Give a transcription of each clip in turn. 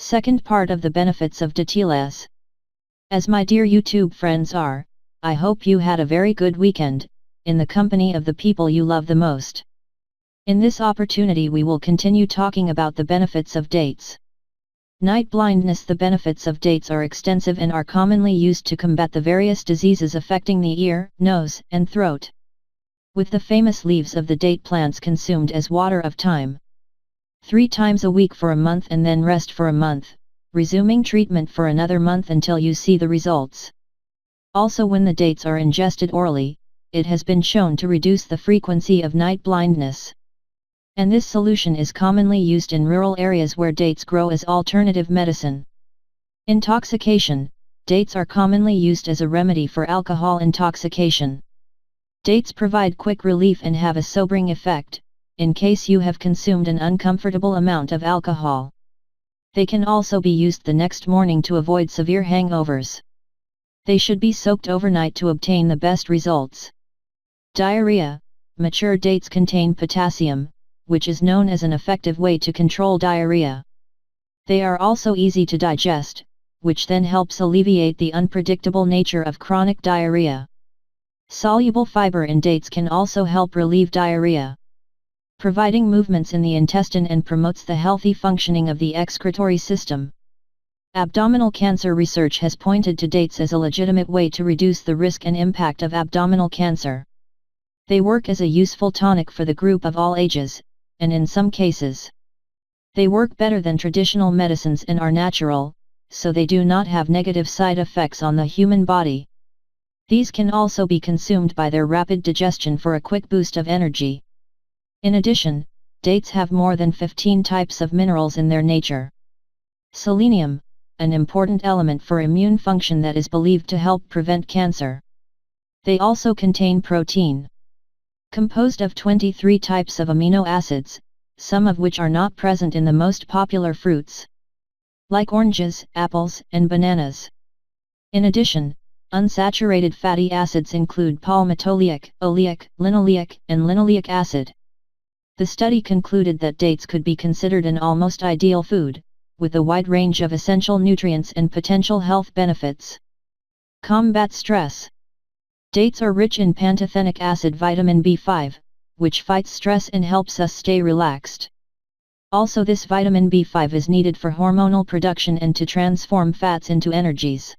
Second part of the benefits of Datiles. As my dear YouTube friends are, I hope you had a very good weekend, in the company of the people you love the most. In this opportunity we will continue talking about the benefits of dates. Night blindness. The benefits of dates are extensive and are commonly used to combat the various diseases affecting the ear, nose, and throat. With the famous leaves of the date plants consumed as water of time. 3 times a week for a month and then rest for a month, resuming treatment for another month until you see the results. Also, when the dates are ingested orally, it has been shown to reduce the frequency of night blindness. And this solution is commonly used in rural areas where dates grow as alternative medicine. Intoxication. Dates are commonly used as a remedy for alcohol intoxication. Dates provide quick relief and have a sobering effect, in case you have consumed an uncomfortable amount of alcohol. They can also be used the next morning to avoid severe hangovers. They should be soaked overnight to obtain the best results. Diarrhea. Mature dates contain potassium, which is known as an effective way to control diarrhea. They are also easy to digest, which then helps alleviate the unpredictable nature of chronic diarrhea. Soluble fiber in dates can also help relieve diarrhea, providing movements in the intestine and promotes the healthy functioning of the excretory system. Abdominal cancer. Research has pointed to dates as a legitimate way to reduce the risk and impact of abdominal cancer. They work as a useful tonic for the group of all ages, and in some cases, they work better than traditional medicines and are natural, so they do not have negative side effects on the human body. These can also be consumed by their rapid digestion for a quick boost of energy. In addition, dates have more than 15 types of minerals in their nature. Selenium, an important element for immune function that is believed to help prevent cancer. They also contain protein, composed of 23 types of amino acids, some of which are not present in the most popular fruits, like oranges, apples, and bananas. In addition, unsaturated fatty acids include palmitoleic, oleic, linoleic, and linoleic acid. The study concluded that dates could be considered an almost ideal food, with a wide range of essential nutrients and potential health benefits. Combat stress. Dates are rich in pantothenic acid vitamin B5, which fights stress and helps us stay relaxed. Also, this vitamin B5 is needed for hormonal production and to transform fats into energies.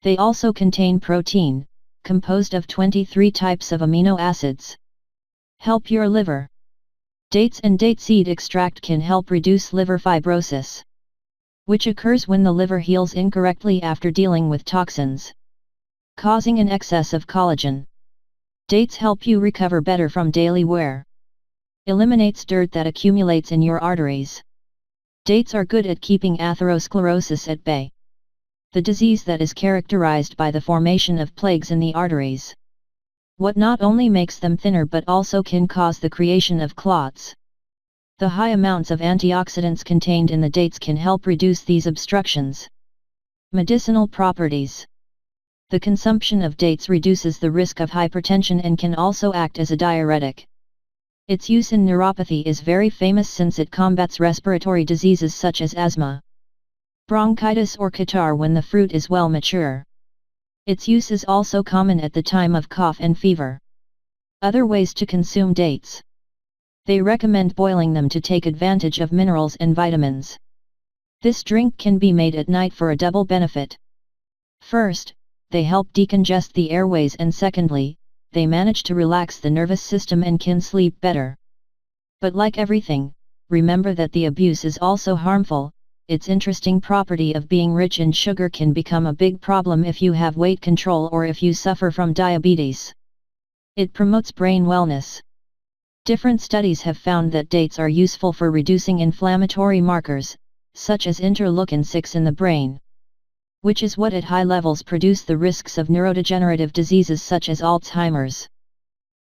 They also contain protein, composed of 23 types of amino acids. Help your liver. Dates and date seed extract can help reduce liver fibrosis, which occurs when the liver heals incorrectly after dealing with toxins, causing an excess of collagen. Dates help you recover better from daily wear. Eliminates dirt that accumulates in your arteries. Dates are good at keeping atherosclerosis at bay, the disease that is characterized by the formation of plaques in the arteries. What not only makes them thinner but also can cause the creation of clots. The high amounts of antioxidants contained in the dates can help reduce these obstructions. Medicinal properties. The consumption of dates reduces the risk of hypertension and can also act as a diuretic. Its use in neuropathy is very famous since it combats respiratory diseases such as asthma, bronchitis or catarrh when the fruit is well mature. Its use is also common at the time of cough and fever. Other ways to consume dates. They recommend boiling them to take advantage of minerals and vitamins. This drink can be made at night for a double benefit. First, they help decongest the airways, and secondly, they manage to relax the nervous system and can sleep better. But like everything, remember that the abuse is also harmful. Its interesting property of being rich in sugar can become a big problem if you have weight control or if you suffer from diabetes. It promotes brain wellness. Different studies have found that dates are useful for reducing inflammatory markers, such as interleukin-6 in the brain, which is what at high levels produce the risks of neurodegenerative diseases such as Alzheimer's.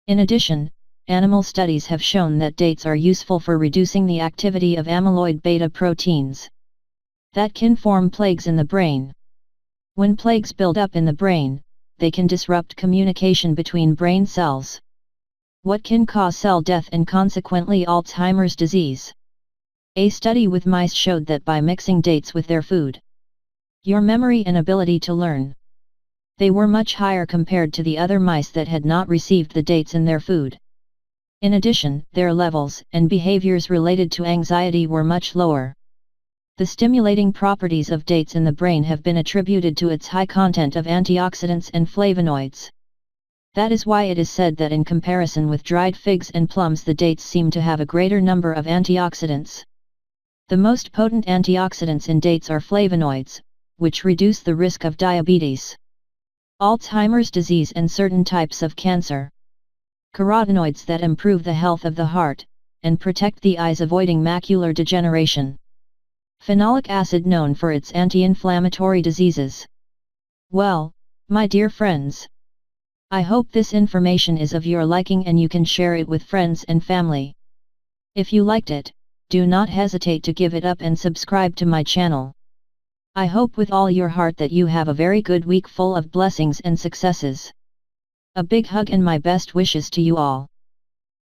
In addition, animal studies have shown that dates are useful for reducing the activity of amyloid beta proteins that can form plaques in the brain. When plaques build up in the brain, they can disrupt communication between brain cells, what can cause cell death and consequently Alzheimer's disease. A study with mice showed that by mixing dates with their food, your memory and ability to learn, they were much higher compared to the other mice that had not received the dates in their food. In addition, their levels and behaviors related to anxiety were much lower. The stimulating properties of dates in the brain have been attributed to its high content of antioxidants and flavonoids. That is why it is said that in comparison with dried figs and plums, the dates seem to have a greater number of antioxidants. The most potent antioxidants in dates are flavonoids, which reduce the risk of diabetes, Alzheimer's disease and certain types of cancer. Carotenoids that improve the health of the heart, and protect the eyes avoiding macular degeneration. Phenolic acid known for its anti-inflammatory diseases. Well, my dear friends, I hope this information is of your liking and you can share it with friends and family. If you liked it, do not hesitate to give it up and subscribe to my channel. I hope with all your heart that you have a very good week full of blessings and successes. A big hug and my best wishes to you all.